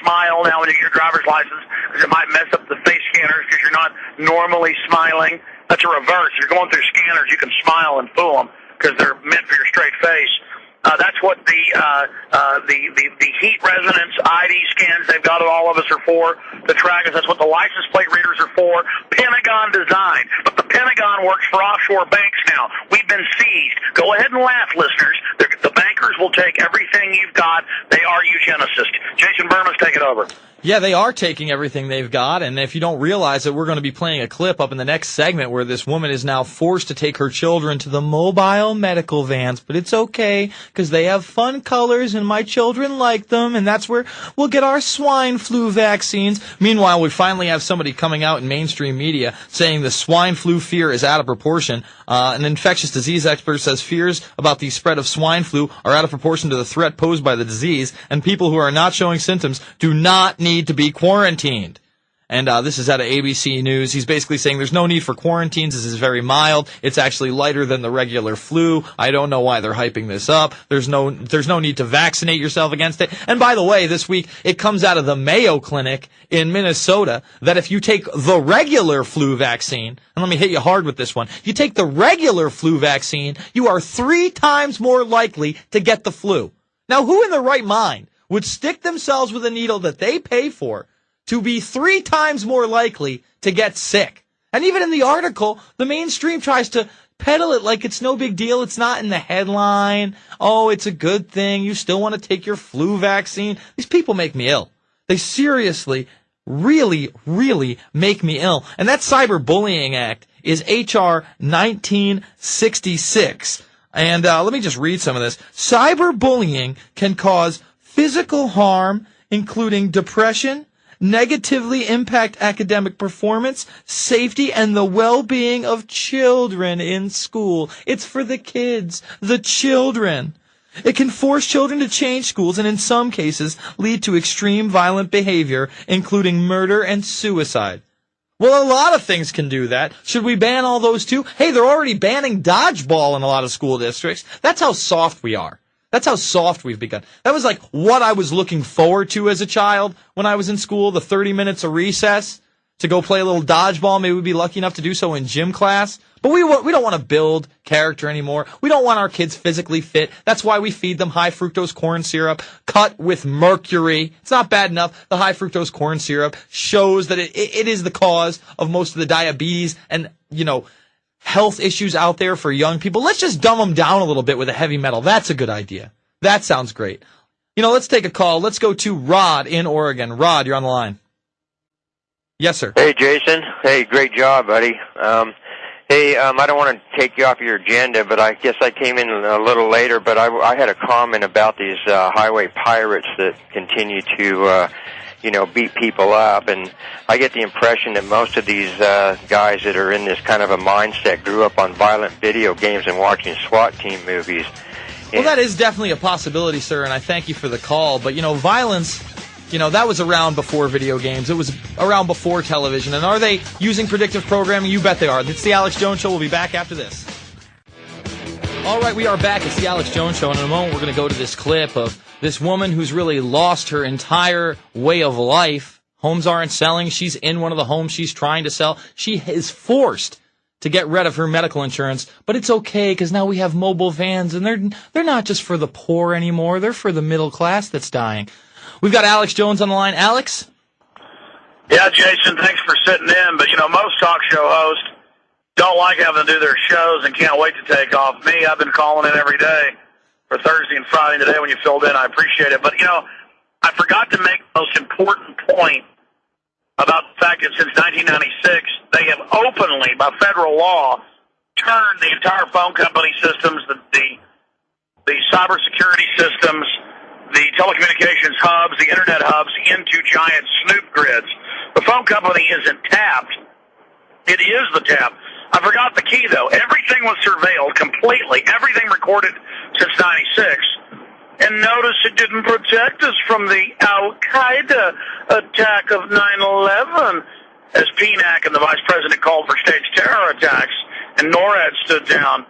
smile now when you get your driver's license because it might mess up the face scanners because you're not normally smiling. That's a reverse. You're going through scanners, you can smile and fool them because they're meant for your straight face. That's what the heat resonance ID scans they've got all of us are for, to track us. That's what the license plate readers are for. Pentagon design. But the Pentagon works for offshore banks now. We've been seized. Go ahead and laugh, listeners. The bankers will take everything you've got. They are eugenicists. Jason Bermas, take it over. Yeah, they are taking everything they've got, and if you don't realize it, we're going to be playing a clip up in the next segment where this woman is now forced to take her children to the mobile medical vans, but it's okay, because they have fun colors, and my children like them, and that's where we'll get our swine flu vaccines. Meanwhile, we finally have somebody coming out in mainstream media saying the swine flu fear is out of proportion. An infectious disease expert says fears about the spread of swine flu are out of proportion to the threat posed by the disease, and people who are not showing symptoms do not need to be quarantined. And this is out of ABC News. He's basically saying there's no need for quarantines. This is very mild. It's actually lighter than the regular flu. I don't know why they're hyping this up. There's no need to vaccinate yourself against it. And by the way, this week it comes out of the Mayo Clinic in Minnesota that if you take the regular flu vaccine, and let me hit you hard with this one, you take the regular flu vaccine, you are 3 times more likely to get the flu. Now, who in their right mind would stick themselves with a needle that they pay for to be 3 times more likely to get sick? And even in the article, the mainstream tries to peddle it like it's no big deal. It's not in the headline. Oh, it's a good thing. You still want to take your flu vaccine. These people make me ill. They seriously, really, really make me ill. And that Cyberbullying Act is H.R. 1966. And let me just read some of this. Cyberbullying can cause physical harm, including depression, negatively impact academic performance, safety, and the well-being of children in school. It's for the kids, the children. It can force children to change schools and in some cases lead to extreme violent behavior, including murder and suicide. Well, a lot of things can do that. Should we ban all those too? Hey, they're already banning dodgeball in a lot of school districts. That's how soft we are. That's how soft we've begun. That was like what I was looking forward to as a child when I was in school, the 30 minutes of recess to go play a little dodgeball. Maybe we'd be lucky enough to do so in gym class. But we don't want to build character anymore. We don't want our kids physically fit. That's why we feed them high fructose corn syrup cut with mercury. It's not bad enough. The high fructose corn syrup shows that it is the cause of most of the diabetes and, health issues out there for young people. Let's just dumb them down a little bit with a heavy metal. That's a good idea. That sounds great. Let's take a call. Let's go to Rod in Oregon. Rod, you're on the line. Yes, sir. Hey, Jason. Hey, great job, buddy. I don't want to take you off your agenda, but I guess I came in a little later, but I had a comment about these highway pirates that continue to beat people up, and I get the impression that most of these guys that are in this kind of a mindset grew up on violent video games and watching SWAT team movies. Well, that is definitely a possibility, sir, and I thank you for the call, but, violence, that was around before video games. It was around before television, and are they using predictive programming? You bet they are. It's the Alex Jones Show. We'll be back after this. All right, we are back. It's the Alex Jones Show, and in a moment we're going to go to this clip of this woman who's really lost her entire way of life. Homes aren't selling. She's in one of the homes she's trying to sell. She is forced to get rid of her medical insurance, but it's okay because now we have mobile vans, and they're not just for the poor anymore. They're for the middle class that's dying. We've got Alex Jones on the line. Alex? Yeah, Jason, thanks for sitting in, but most talk show hosts don't like having to do their shows and can't wait to take off. Me, I've been calling in every day for Thursday and Friday today when you filled in. I appreciate it. But, I forgot to make the most important point about the fact that since 1996, they have openly, by federal law, turned the entire phone company systems, the cybersecurity systems, the telecommunications hubs, the internet hubs, into giant snoop grids. The phone company isn't tapped. It is the tap. I forgot the key, though. Everything was surveilled completely. Everything recorded since 96. And notice it didn't protect us from the Al-Qaeda attack of 9/11, as PNAC and the vice president called for staged terror attacks, and NORAD stood down.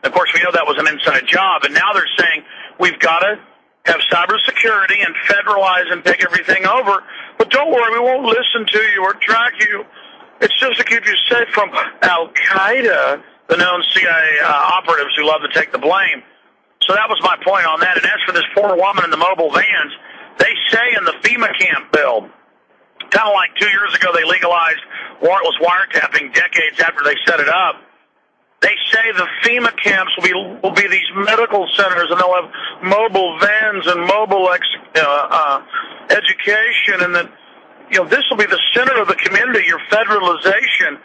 Of course, we know that was an inside job, and now they're saying we've got to have cybersecurity and federalize and take everything over. But don't worry, we won't listen to you or track you. It's just to keep you safe from Al-Qaeda, the known CIA operatives who love to take the blame. So that was my point on that. And as for this poor woman in the mobile vans, they say in the FEMA camp bill, kind of like 2 years ago they legalized warrantless wiretapping decades after they set it up, they say the FEMA camps will be these medical centers, and they'll have mobile vans and mobile education, and then this will be the center of the community, your federalization.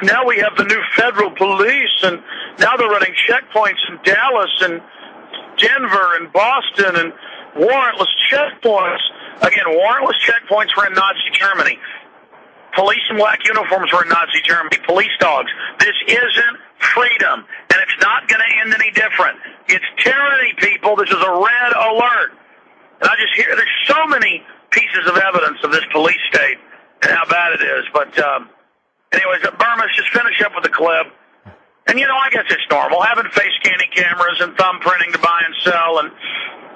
Now we have the new federal police, and now they're running checkpoints in Dallas and Denver and Boston and warrantless checkpoints. Again, warrantless checkpoints were in Nazi Germany. Police in black uniforms were in Nazi Germany. Police dogs. This isn't freedom, and it's not going to end any different. It's tyranny, people. This is a red alert. And I just hear there's so many pieces of evidence of this police state and how bad it is. But anyways, Bermas, just finish up with the clip. And, I guess it's normal, having face scanning cameras and thumbprinting to buy and sell, and,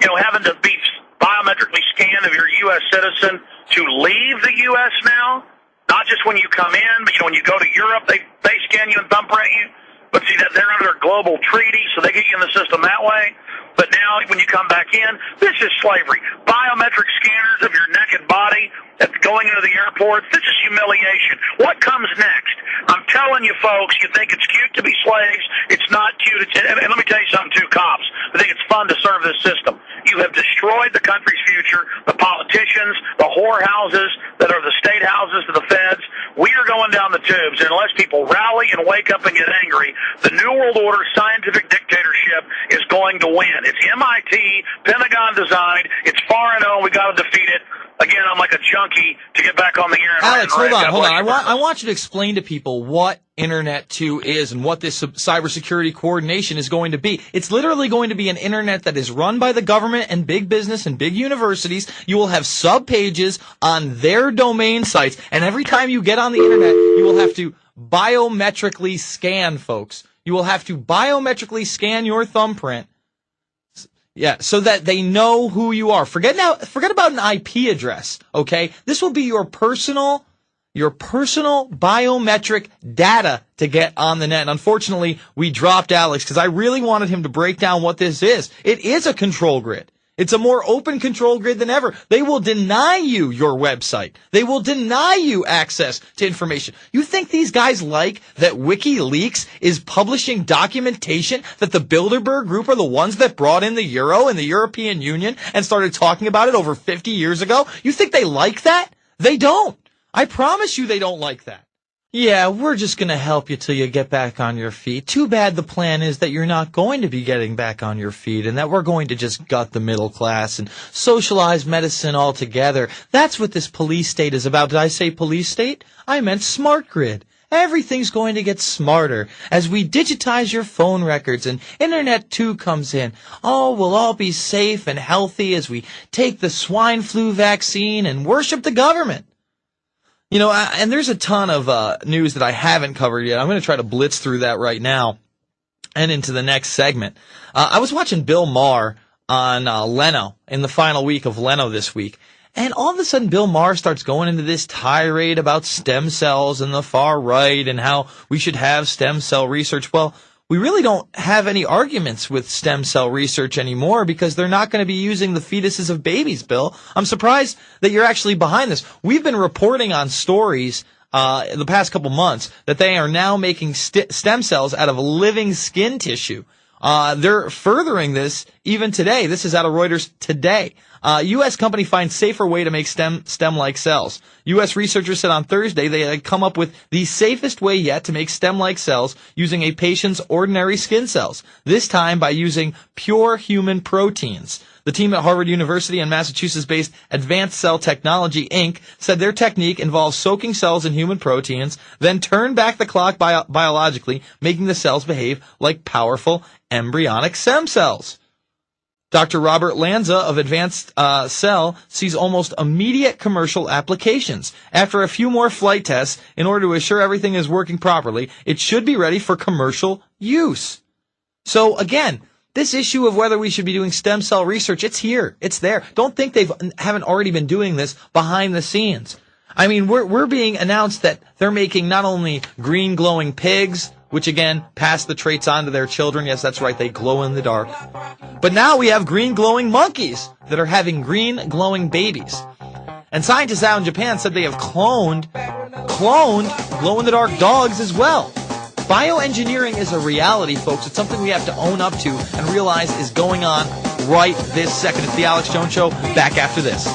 having to be biometrically scanned if you're a U.S. citizen to leave the U.S. now. Not just when you come in, but, when you go to Europe, they scan you and thumbprint you. But see, that they're under a global treaty, so they get you in the system that way. But now, when you come back in, this is slavery. Biometric scanners of your naked body going into the airports, this is humiliation. What comes next? I'm telling you, folks, you think it's cute to be slaves. It's not cute. And let me tell you something, too, cops. I think it's fun to serve this system. You have destroyed the country's future, the politicians, the whorehouses that are the state houses to the feds. We are going down the tubes, and unless people rally and wake up and get angry, the New World Order scientific dictatorship is going to win. It's MIT, Pentagon designed. It's far and we got to defeat it. Again, I'm like a junkie to get back on the air. Alex, hold on. I want you to explain to people what Internet 2 is and what this cybersecurity coordination is going to be. It's literally going to be an Internet that is run by the government and big business and big universities. You will have sub-pages on their domain sites, and every time you get on the Internet, you will have to biometrically scan, folks. You will have to biometrically scan your thumbprint. Yeah, so that they know who you are. Forget about an IP address, okay? This will be your personal biometric data to get on the net. And unfortunately, we dropped Alex because I really wanted him to break down what this is. It is a control grid. It's a more open control grid than ever. They will deny you your website. They will deny you access to information. You think these guys like that WikiLeaks is publishing documentation that the Bilderberg Group are the ones that brought in the euro and the European Union and started talking about it over 50 years ago? You think they like that? They don't. I promise you they don't like that. Yeah, we're just going to help you till you get back on your feet. Too bad the plan is that you're not going to be getting back on your feet and that we're going to just gut the middle class and socialize medicine altogether. That's what this police state is about. Did I say police state? I meant smart grid. Everything's going to get smarter as we digitize your phone records and Internet 2 comes in. Oh, we'll all be safe and healthy as we take the swine flu vaccine and worship the government. And there's a ton of news that I haven't covered yet. I'm going to try to blitz through that right now and into the next segment. I was watching Bill Maher on Leno in the final week of Leno this week. And all of a sudden, Bill Maher starts going into this tirade about stem cells and the far right and how we should have stem cell research. Well, we really don't have any arguments with stem cell research anymore because they're not going to be using the fetuses of babies, Bill. I'm surprised that you're actually behind this. We've been reporting on stories in the past couple months that they are now making stem cells out of living skin tissue. They're furthering this even today. This is out of Reuters today. U.S. company finds safer way to make stem-like cells. U.S. researchers said on Thursday they had come up with the safest way yet to make stem-like cells using a patient's ordinary skin cells, this time by using pure human proteins. The team at Harvard University and Massachusetts-based Advanced Cell Technology, Inc. said their technique involves soaking cells in human proteins, then turn back the clock biologically, making the cells behave like powerful embryonic stem cells. Dr. Robert Lanza of Advanced Cell sees almost immediate commercial applications. After a few more flight tests, in order to assure everything is working properly, it should be ready for commercial use. So again, This issue of whether we should be doing stem cell research, it's here. It's there. Don't think haven't already been doing this behind the scenes. I mean, we're being announced that they're making not only green glowing pigs, which again, pass the traits on to their children. Yes, that's right, they glow in the dark. But now we have green glowing monkeys that are having green glowing babies. And scientists out in Japan said they have cloned glow in the dark dogs as well. Bioengineering is a reality, folks. It's something we have to own up to and realize is going on right this second. It's the Alex Jones Show. Back after this.